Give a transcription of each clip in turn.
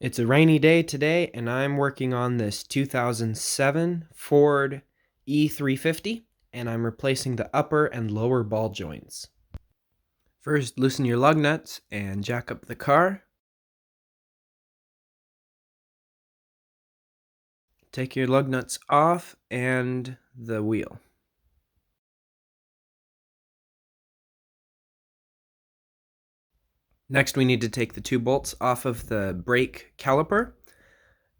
It's a rainy day today, and I'm working on this 2007 Ford E350, and I'm replacing the upper and lower ball joints. First, loosen your lug nuts and jack up the car. Take your lug nuts off and the wheel. Next, we need to take the two bolts off of the brake caliper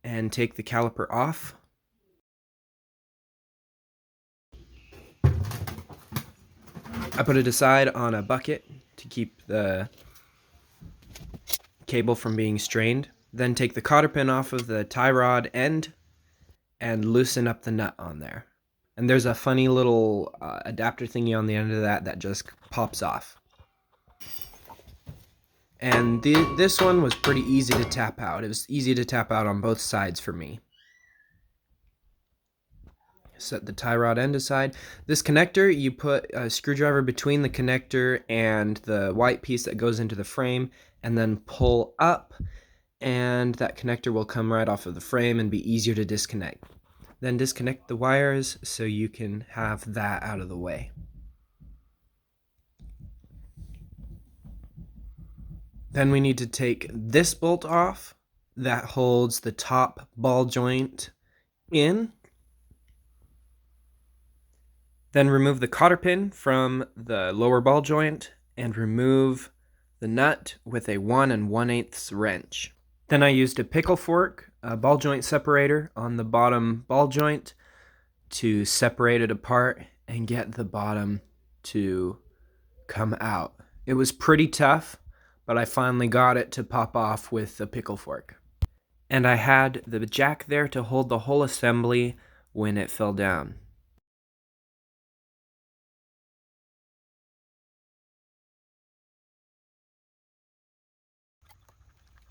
and take the caliper off. I put it aside on a bucket to keep the cable from being strained. Then take the cotter pin off of the tie rod end and loosen up the nut on there. And there's a funny little adapter thingy on the end of that just pops off. And this one was pretty easy to tap out. It was easy to tap out on both sides for me. Set the tie rod end aside. This connector, you put a screwdriver between the connector and the white piece that goes into the frame, and then pull up, and that connector will come right off of the frame and be easier to disconnect. Then disconnect the wires so you can have that out of the way. Then we need to take this bolt off that holds the top ball joint in. Then remove the cotter pin from the lower ball joint and remove the nut with a 1 1/8 wrench. Then I used a pickle fork, a ball joint separator on the bottom ball joint to separate it apart and get the bottom to come out. It was pretty tough, but I finally got it to pop off with the pickle fork. And I had the jack there to hold the whole assembly when it fell down.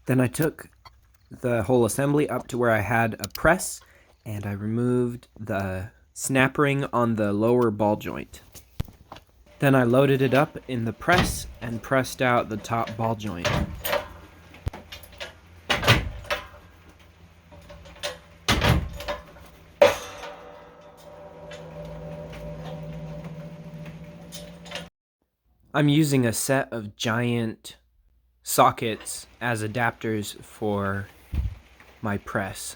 Then I took the whole assembly up to where I had a press, and I removed the snap ring on the lower ball joint. Then I loaded it up in the press and pressed out the top ball joint. I'm using a set of giant sockets as adapters for my press.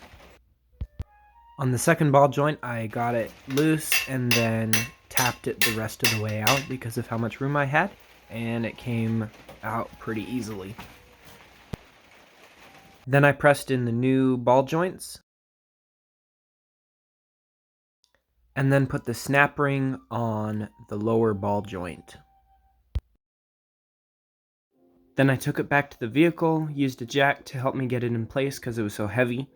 On the second ball joint, I got it loose and then tapped it the rest of the way out because of how much room I had, and it came out pretty easily. Then I pressed in the new ball joints and then put the snap ring on the lower ball joint. Then I took it back to the vehicle, used a jack to help me get it in place because it was so heavy,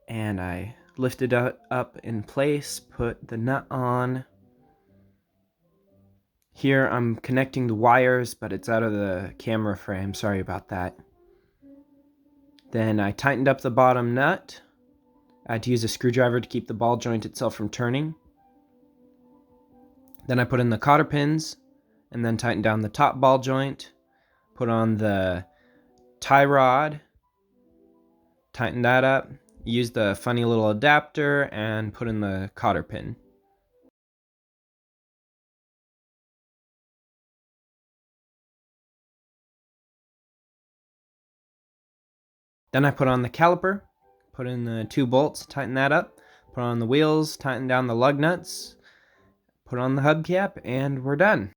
and I lifted it up in place, put the nut on. Here I'm connecting the wires, but it's out of the camera frame, sorry about that. Then I tightened up the bottom nut. I had to use a screwdriver to keep the ball joint itself from turning. Then I put in the cotter pins, and then tightened down the top ball joint, put on the tie rod, tightened that up, used the funny little adapter, and put in the cotter pin. Then I put on the caliper, put in the two bolts, tighten that up, put on the wheels, tighten down the lug nuts, put on the hubcap, and we're done.